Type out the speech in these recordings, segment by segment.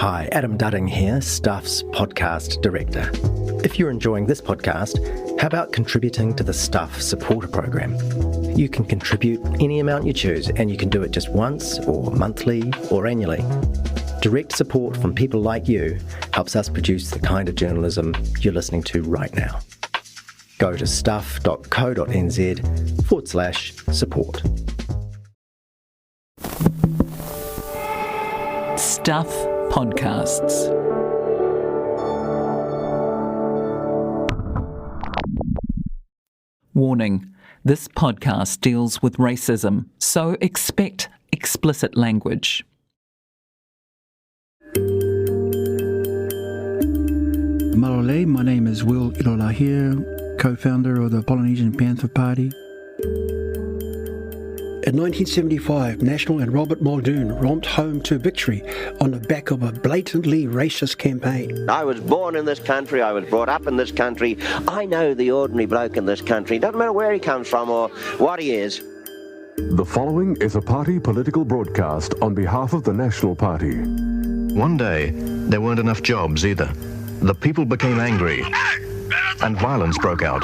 Hi, Adam Dudding here, Stuff's podcast director. If you're enjoying this podcast, how about contributing to the Stuff supporter program? You can contribute any amount you choose, and you can do it just once, or monthly, or annually. Direct support from people like you helps us produce the kind of journalism you're listening to right now. Go to stuff.co.nz/support. Stuff Podcasts. Warning, this podcast deals with racism, so expect explicit language. Marole, my name is Will Ilolahia, co-founder of the Polynesian Panther Party. In 1975, National and Robert Muldoon romped home to victory on the back of a blatantly racist campaign. I was born in this country, I was brought up in this country, I know the ordinary bloke in this country, doesn't matter where he comes from or what he is. The following is a party political broadcast on behalf of the National Party. One day, there weren't enough jobs either. The people became angry, and violence broke out,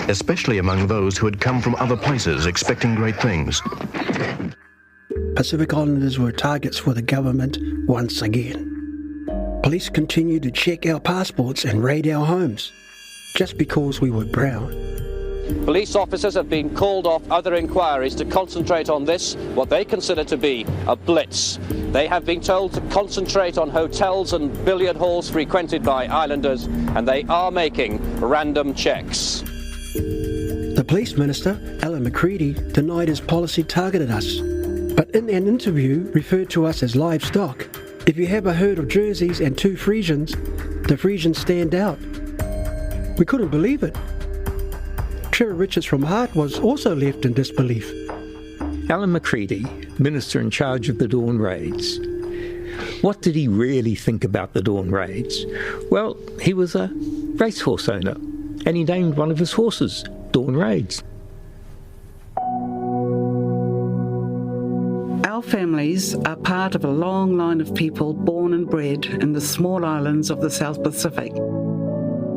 especially among those who had come from other places expecting great things. Pacific Islanders were targets for the government once again. Police continued to check our passports and raid our homes, just because we were brown. Police officers have been called off other inquiries to concentrate on this, what they consider to be a blitz. They have been told to concentrate on hotels and billiard halls frequented by islanders, and they are making random checks. The police minister, Alan McCready, denied his policy targeted us, but in an interview referred to us as livestock. If you have a herd of Jerseys and 2 Friesians, the Friesians stand out. We couldn't believe it. Trevor Richards from Hart was also left in disbelief. Alan McCready, Minister in charge of the Dawn Raids. What did he really think about the Dawn Raids? Well, he was a racehorse owner, and he named one of his horses Dawn Raids. Our families are part of a long line of people born and bred in the small islands of the South Pacific.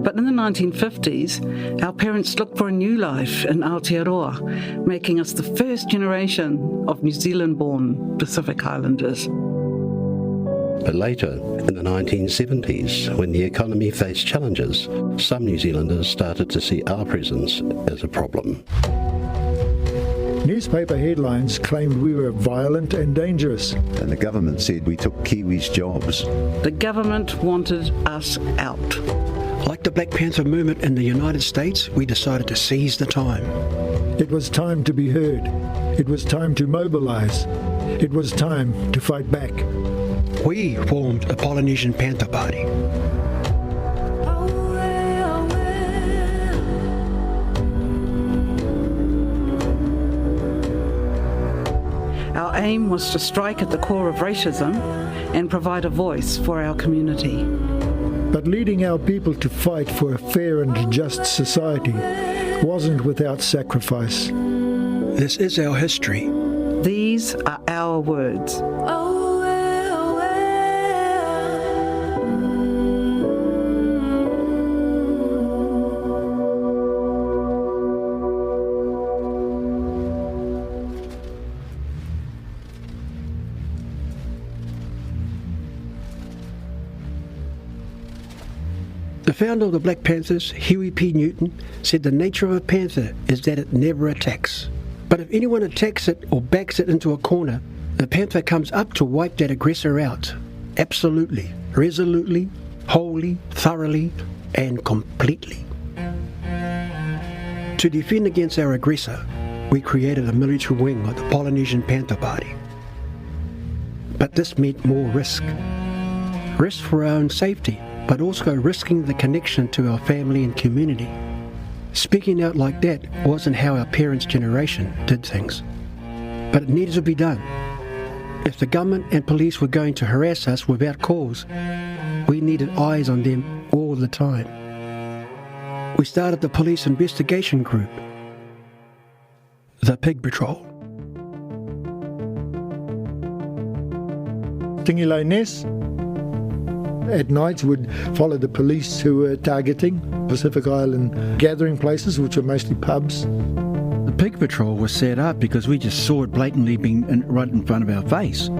But in the 1950s, our parents looked for a new life in Aotearoa, making us the first generation of New Zealand-born Pacific Islanders. But later, in the 1970s, when the economy faced challenges, some New Zealanders started to see our presence as a problem. Newspaper headlines claimed we were violent and dangerous. And the government said we took Kiwis' jobs. The government wanted us out. Like the Black Panther movement in the United States, we decided to seize the time. It was time to be heard. It was time to mobilise. It was time to fight back. We formed the Polynesian Panther Party. Our aim was to strike at the core of racism and provide a voice for our community. But leading our people to fight for a fair and just society wasn't without sacrifice. This is our history. These are our words. The founder of the Black Panthers, Huey P. Newton, said the nature of a panther is that it never attacks. But if anyone attacks it or backs it into a corner, the panther comes up to wipe that aggressor out. Absolutely, resolutely, wholly, thoroughly, and completely. To defend against our aggressor, we created a military wing of the Polynesian Panther Party. But this meant more risk. Risk for our own safety, but also risking the connection to our family and community. Speaking out like that wasn't how our parents' generation did things. But it needed to be done. If the government and police were going to harass us without cause, we needed eyes on them all the time. We started the police investigation group, the Pig Patrol. Tigilau Ness, At nights would follow the police who were targeting Pacific Island gathering places, which are mostly pubs. The pig patrol was set up because we just saw it blatantly being right in front of our face.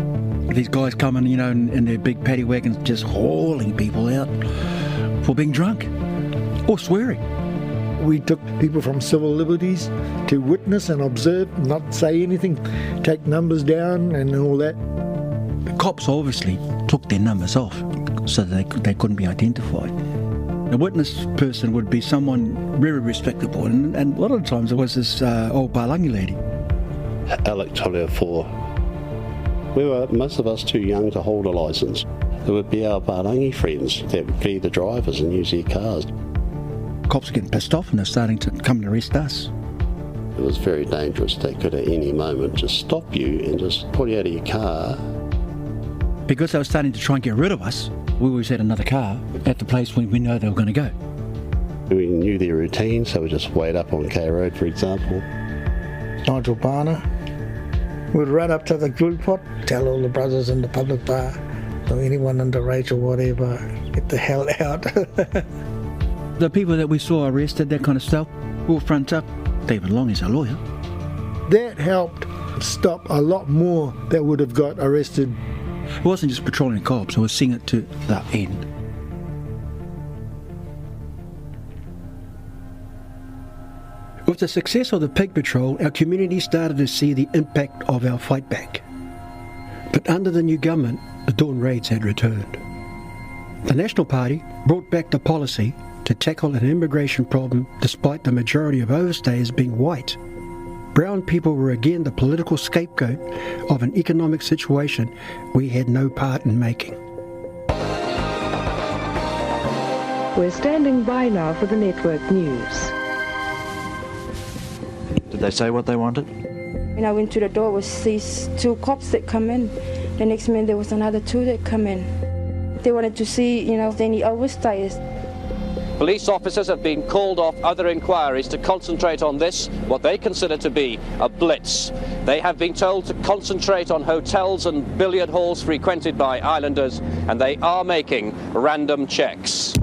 These guys coming, in their big paddy wagons, just hauling people out for being drunk or swearing. We took people from civil liberties to witness and observe, not say anything, take numbers down and all that. The cops obviously took their numbers off so that they couldn't be identified. The witness person would be someone very respectable, and a lot of the times it was this old Palangi lady. Alec, Toleafoa. We were, most of us, too young to hold a licence. It would be our Palangi friends that would be the drivers and use their cars. Cops were getting pissed off and they're starting to come and arrest us. It was very dangerous. They could at any moment just stop you and just pull you out of your car. Because they were starting to try and get rid of us, we always had another car at the place when we know they were going to go. We knew their routine, so we just wait up on K Road, for example. Nigel Barner. We'd run up to the glue pot, tell all the brothers in the public bar, or anyone underage or whatever, get the hell out. The people that we saw arrested, that kind of stuff, we'll front up. David Long is our lawyer. That helped stop a lot more that would have got arrested. It wasn't just patrolling cops, it was seeing it to the end. With the success of the pig patrol, our community started to see the impact of our fight back. But under the new government, the dawn raids had returned. The National Party brought back the policy to tackle an immigration problem despite the majority of overstayers being white. Brown people were again the political scapegoat of an economic situation we had no part in making. We're standing by now for the network news. Did they say what they wanted? When I went to the door, was these two cops that come in. The next minute there was another two that come in. They wanted to see, any overstayers. Police officers have been called off other inquiries to concentrate on this, what they consider to be a blitz. They have been told to concentrate on hotels and billiard halls frequented by islanders, and they are making random checks.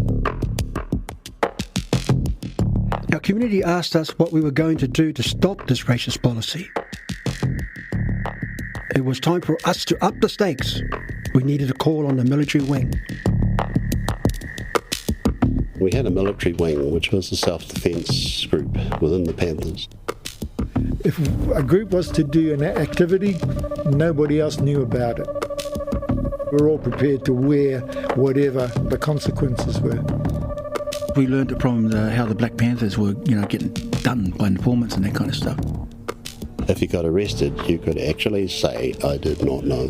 Our community asked us what we were going to do to stop this racist policy. It was time for us to up the stakes. We needed a call on the military wing. We had a military wing, which was a self-defence group within the Panthers. If a group was to do an activity, nobody else knew about it. We're all prepared to wear whatever the consequences were. We learned it from how the Black Panthers were, getting done by informants and that kind of stuff. If you got arrested, you could actually say, I did not know.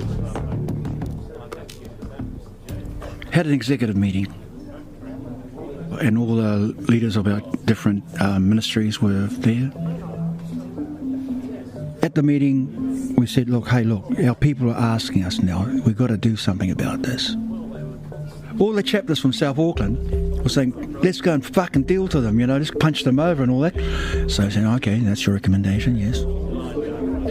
Had an executive meeting, and all the leaders of our different ministries were there. At the meeting, we said, look, our people are asking us now, we've got to do something about this. All the chapters from South Auckland were saying, let's go and fucking deal to them, just punch them over and all that. So I said, okay, that's your recommendation, yes.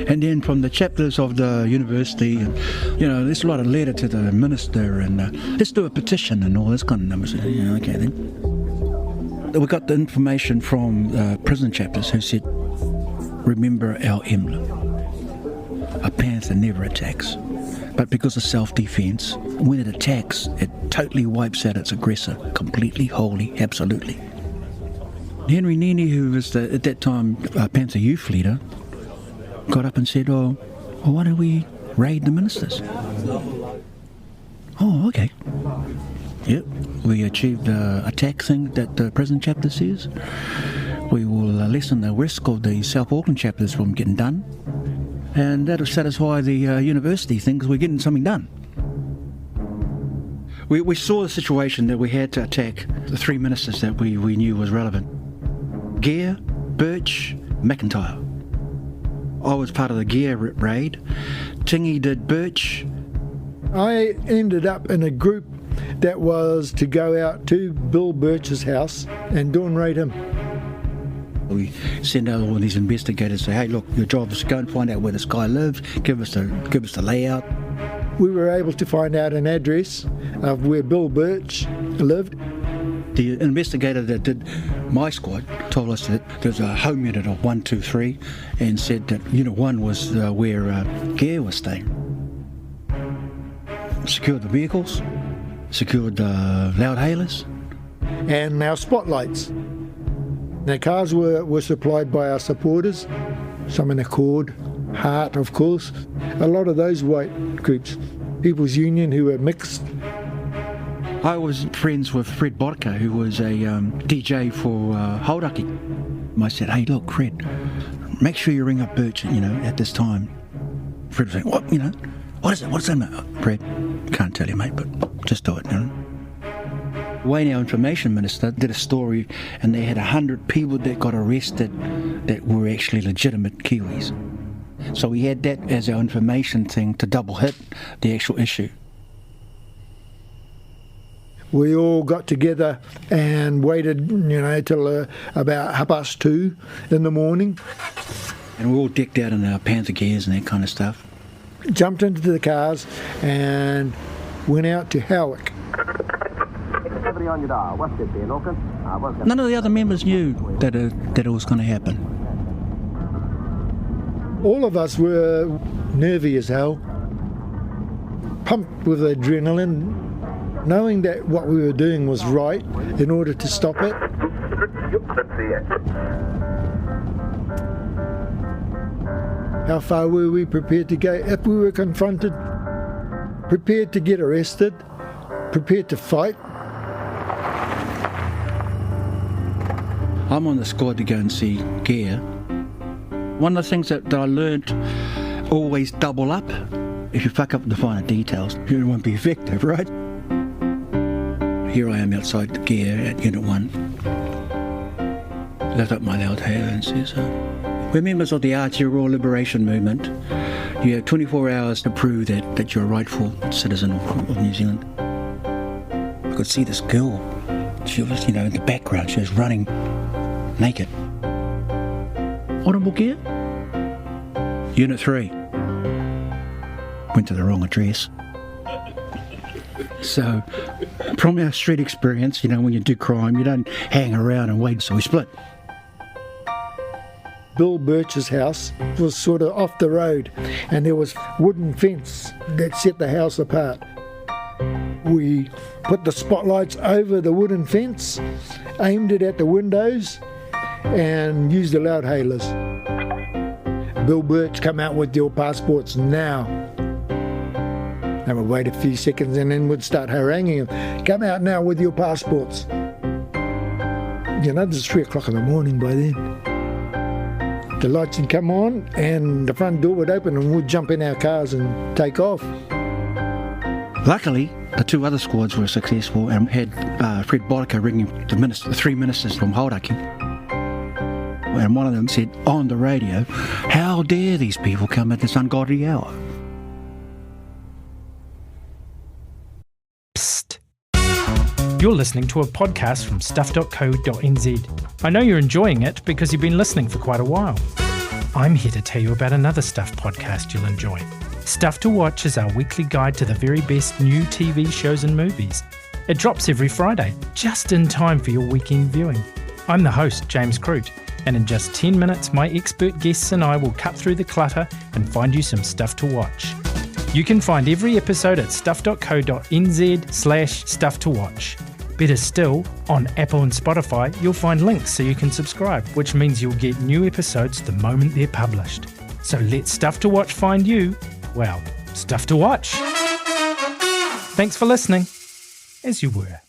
And then from the chapters of the university, there's a lot of letter to the minister, and let's do a petition and all this kind of numbers. Okay then. We got the information from prison chapters who said, remember our emblem. A panther never attacks. But because of self-defense, when it attacks, it totally wipes out its aggressor, completely, wholly, absolutely. Henry Nini, who was at that time Panther youth leader, got up and said, why don't we raid the ministers? Oh, okay. Yep, we achieved the attack thing that the prison chapter says. We will lessen the risk of the South Auckland chapters from getting done, and that'll satisfy the university thing because we're getting something done. We saw the situation that we had to attack the three ministers that we knew was relevant. Gare, Birch, McIntyre. I was part of the Gare raid. Tingy did Birch. I ended up in a group that was to go out to Bill Birch's house and dawn raid him. We send out all these investigators, say, hey, look, your job is to go and find out where this guy lives, give us the layout. We were able to find out an address of where Bill Birch lived. The investigator that did my squad told us that there's a home unit of 1, 2, 3 and said that Unit 1 was where Gare was staying. Secured the vehicles, secured the loudhailers. And our spotlights. Now, cars were supplied by our supporters, some in Accord, Heart, of course. A lot of those white groups, People's Union, who were mixed. I was friends with Fred Bodka, who was a DJ for Hauraki. I said, hey, look, Fred, make sure you ring up Birch, at this time. Fred was saying, what, what is it? What's that, mate? Fred, can't tell you, mate, but just do it, Wayne, our information minister, did a story, and they had 100 people that got arrested that were actually legitimate Kiwis. So we had that as our information thing to double hit the actual issue. We all got together and waited, till about 2:30 in the morning. And we all decked out in our Panther gears and that kind of stuff. Jumped into the cars and went out to Alec. None of the other members knew that it was going to happen. All of us were nervy as hell, pumped with adrenaline, knowing that what we were doing was right in order to stop it. How far were we prepared to go if we were confronted? Prepared to get arrested? Prepared to fight? I'm on the squad to go and see Gare. One of the things that I learned, always double up. If you fuck up the finer details, you won't be effective, right? Here I am outside the Gare at Unit 1. Lift up my loudhaler and says, we're members of the Aotearoa Liberation Movement. You have 24 hours to prove that you're a rightful citizen of New Zealand. I could see this girl. She was, in the background. She was running naked. Honourable Gare? Unit 3. Went to the wrong address. So, from our street experience, when you do crime, you don't hang around and wait, so we split. Bill Birch's house was sort of off the road, and there was wooden fence that set the house apart. We put the spotlights over the wooden fence, aimed it at the windows, and used the loudhailers. Bill Birch, come out with your passports now. And we'd wait a few seconds and then we'd start haranguing him. Come out now with your passports. This is 3 o'clock in the morning by then. The lights would come on and the front door would open and we'd jump in our cars and take off. Luckily, the 2 other squads were successful and had Fred Bodka ringing the 3 ministers from Hauraki. And one of them said on the radio, how dare these people come at this ungodly hour? Psst. You're listening to a podcast from stuff.co.nz. I know you're enjoying it because you've been listening for quite a while. I'm here to tell you about another Stuff podcast you'll enjoy. Stuff to Watch is our weekly guide to the very best new TV shows and movies. It drops every Friday, just in time for your weekend viewing. I'm the host, James Crute, and in just 10 minutes, my expert guests and I will cut through the clutter and find you some stuff to watch. You can find every episode at stuff.co.nz/stuff to watch. Better still, on Apple and Spotify, you'll find links so you can subscribe, which means you'll get new episodes the moment they're published. So let Stuff to Watch find you, well, stuff to watch. Thanks for listening, as you were.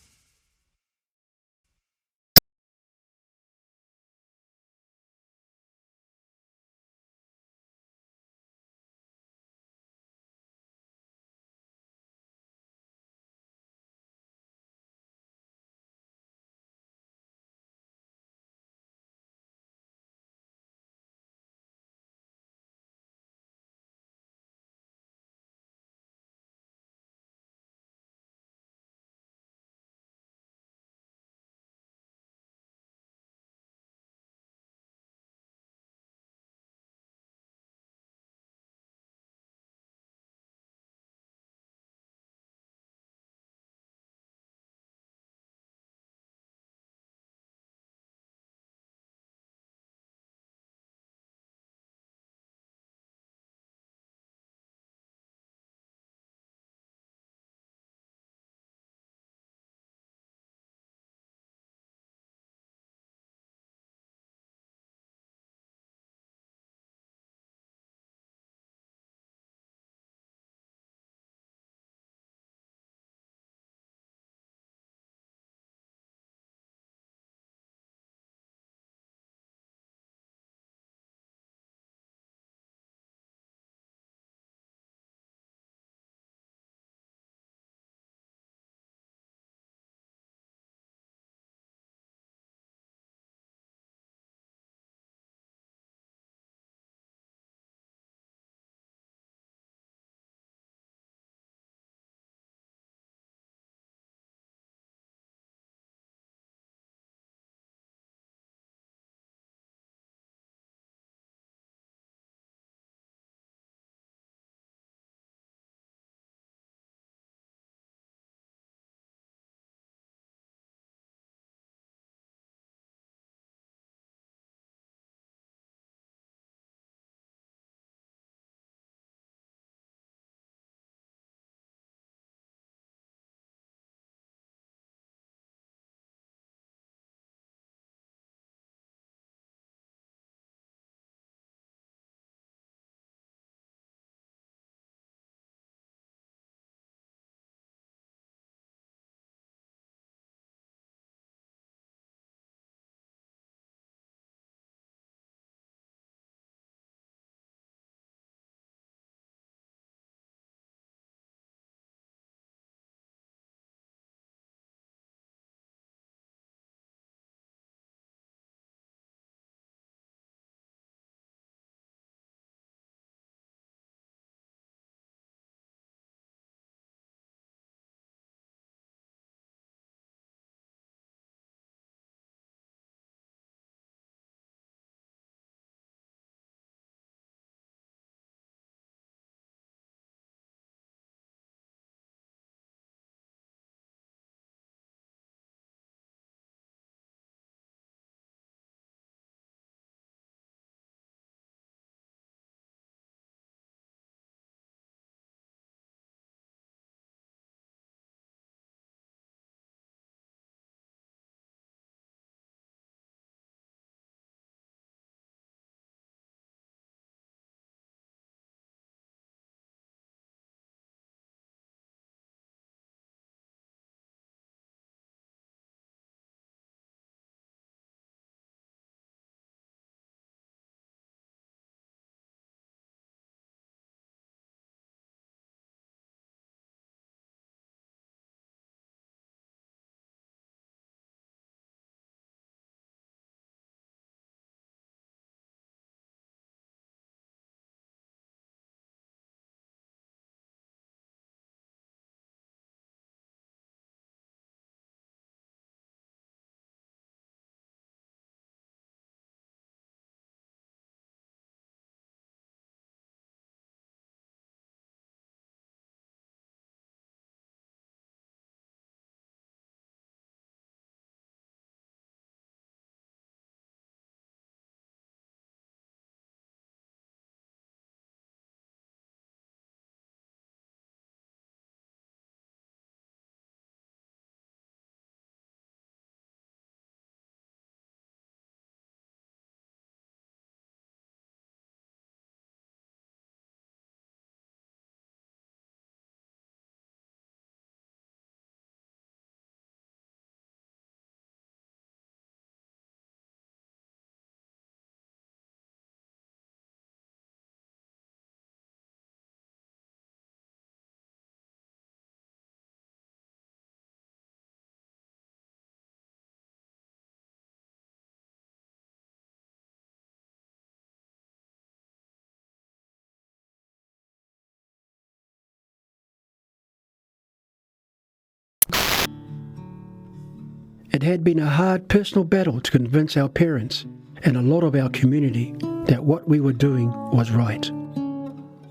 It had been a hard personal battle to convince our parents and a lot of our community that what we were doing was right.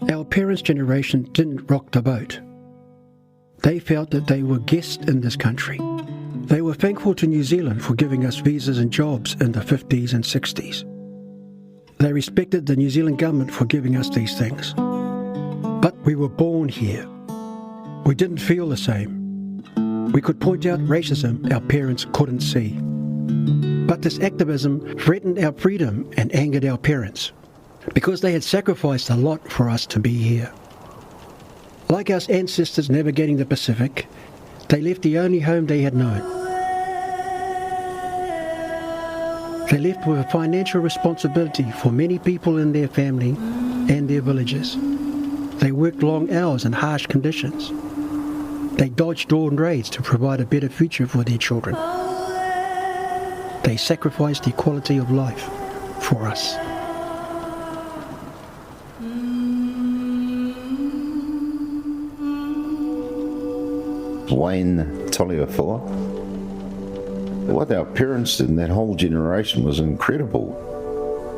Our parents' generation didn't rock the boat. They felt that they were guests in this country. They were thankful to New Zealand for giving us visas and jobs in the 50s and 60s. They respected the New Zealand government for giving us these things. But we were born here. We didn't feel the same. We could point out racism our parents couldn't see. But this activism threatened our freedom and angered our parents, because they had sacrificed a lot for us to be here. Like our ancestors navigating the Pacific, they left the only home they had known. They left with a financial responsibility for many people in their family and their villages. They worked long hours in harsh conditions. They dodged dawn raids to provide a better future for their children. They sacrificed the quality of life for us. Wayne Toleafoa. What our parents did and that whole generation was incredible.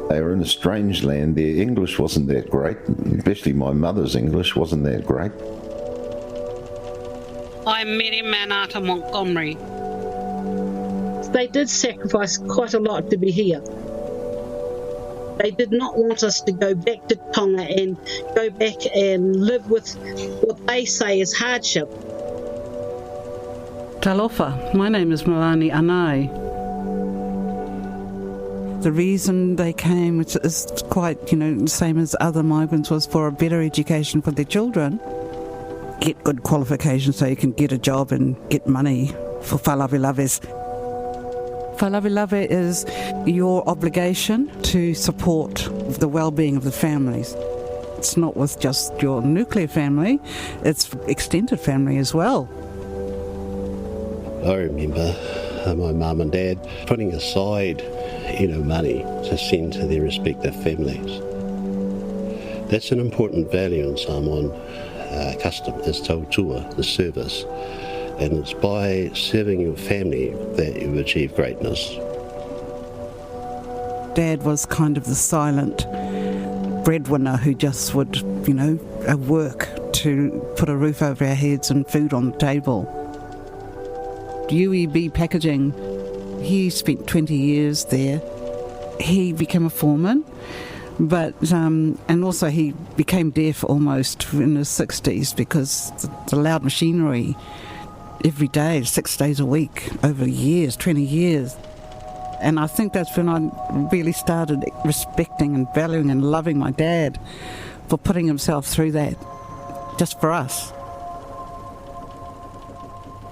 They were in a strange land. Their English wasn't that great, especially my mother's English wasn't that great. I'm Mary Manata Montgomery. They did sacrifice quite a lot to be here. They did not want us to go back to Tonga and go back and live with what they say is hardship. Talofa, my name is Melani Anae. The reason they came, which is quite, the same as other migrants, was for a better education for their children. Get good qualifications so you can get a job and get money for whalawilaves. Whalawilawe is your obligation to support the well-being of the families. It's not with just your nuclear family, it's extended family as well. I remember my mum and dad putting aside, money to send to their respective families. That's an important value in Samoan custom, is tautua, the service. And it's by serving your family that you achieve greatness. Dad was kind of the silent breadwinner who just would, work to put a roof over our heads and food on the table. UEB Packaging, he spent 20 years there. He became a foreman, but and also he became deaf almost in his 60s because the loud machinery every day, 6 days a week, over years, 20 years. And I think that's when I really started respecting and valuing and loving my dad for putting himself through that, just for us.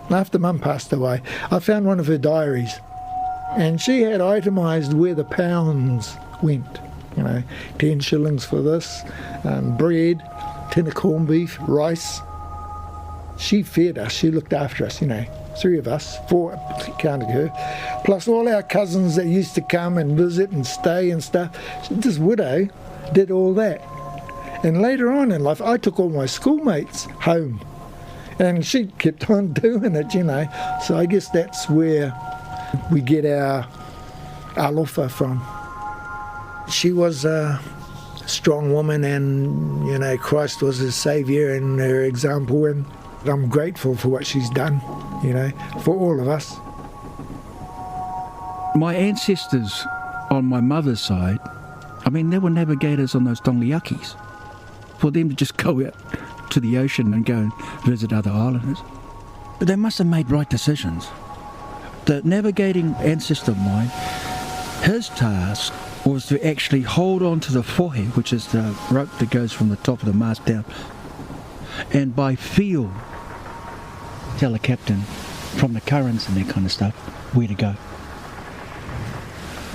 After Mum passed away, I found one of her diaries, and she had itemised where the pounds went. 10 shillings for this, bread, tin of corned beef, rice. She fed us, she looked after us, 3 of us, 4 counting her, plus all our cousins that used to come and visit and stay and stuff. This widow did all that. And later on in life, I took all my schoolmates home, and she kept on doing it, So I guess that's where we get our alofa from. She was a strong woman, and, Christ was her saviour and her example, and I'm grateful for what she's done, for all of us. My ancestors on my mother's side, they were navigators on those dongliakis. For them to just go out to the ocean and go and visit other islanders. But they must have made right decisions. The navigating ancestor of mine, his task was to actually hold on to the fohe, which is the rope that goes from the top of the mast down, and by feel tell the captain from the currents and that kind of stuff where to go.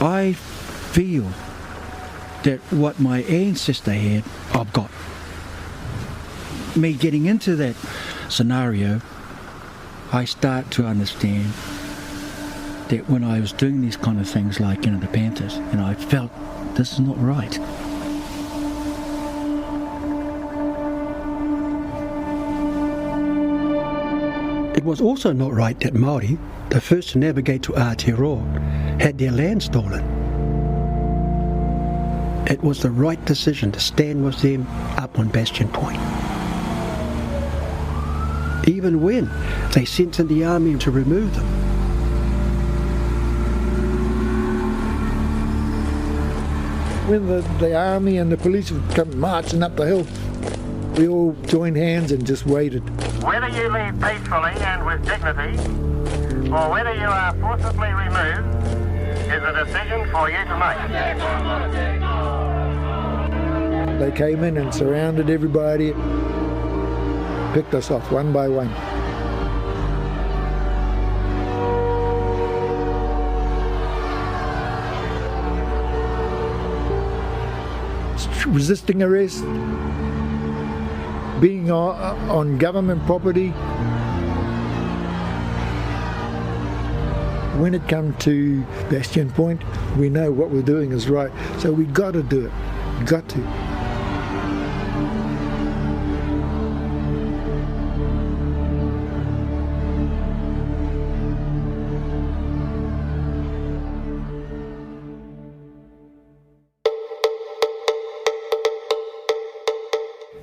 I feel that what my ancestor had, I've got. Me getting into that scenario, I start to understand that when I was doing these kind of things like, the Panthers, I felt this is not right. was also not right that Māori, the first to navigate to Aotearoa, had their land stolen. It was the right decision to stand with them up on Bastion Point. Even when they sent in the army to remove them. When the army and the police would come marching up the hill, we all joined hands and just waited. Whether you leave peacefully and with dignity, or whether you are forcibly removed, is a decision for you to make. They came in and surrounded everybody, picked us off one by one. Resisting arrest, being on government property. When it comes to Bastion Point, we know what we're doing is right, so we got to do it. Got to.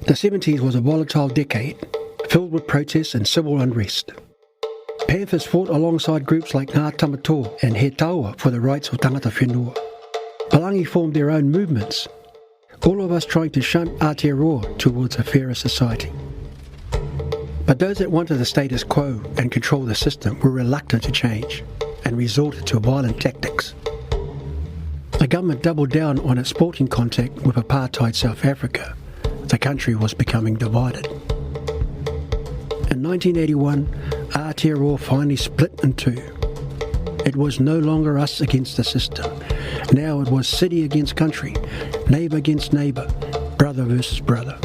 The 70s was a volatile decade, filled with protests and civil unrest. Panthers fought alongside groups like Ngā Tamatoa and He Taua for the rights of tangata whenua. Palangi formed their own movements, all of us trying to shunt Aotearoa towards a fairer society. But those that wanted the status quo and control the system were reluctant to change and resorted to violent tactics. The government doubled down on its sporting contact with apartheid South Africa. The country was becoming divided. In 1981, Aotearoa finally split in two. It was no longer us against the system. Now it was city against country, neighbour against neighbour, brother versus brother.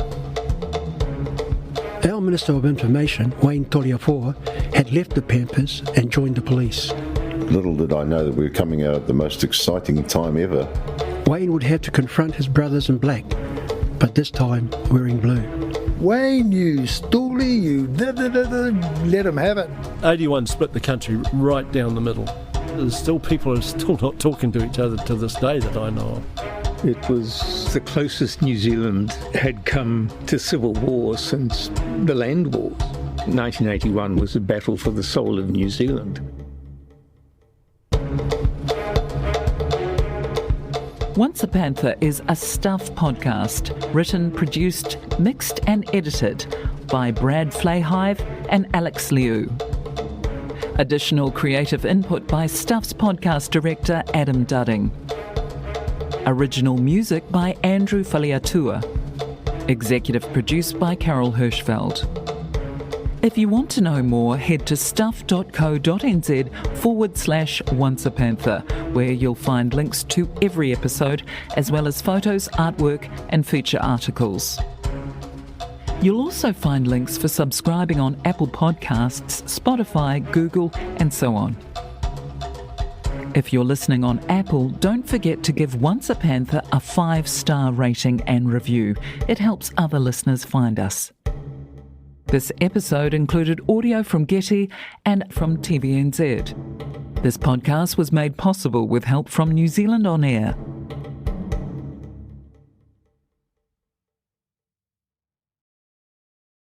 Our Minister of Information, Wayne Toleafoa, had left the Panthers and joined the police. Little did I know that we were coming out at the most exciting time ever. Wayne would have to confront his brothers in black, but this time wearing blue. Wayne, you stoolie, you let him have it. 81 split the country right down the middle. There's still people are still not talking to each other to this day that I know of. It was the closest New Zealand had come to civil war since the Land Wars. 1981 was a battle for the soul of New Zealand. Once a Panther is a Stuff podcast, written, produced, mixed and edited by Brad Flahive and Alex Liu. Additional creative input by Stuff's podcast director Adam Dudding. Original music by Andrew Faliatua. Executive produced by Carol Hirschfeld. If you want to know more, head to stuff.co.nz/Once a Panther, where you'll find links to every episode, as well as photos, artwork and feature articles. You'll also find links for subscribing on Apple Podcasts, Spotify, Google and so on. If you're listening on Apple, don't forget to give Once a Panther a 5-star rating and review. It helps other listeners find us. This episode included audio from Getty and from TVNZ. This podcast was made possible with help from New Zealand On Air.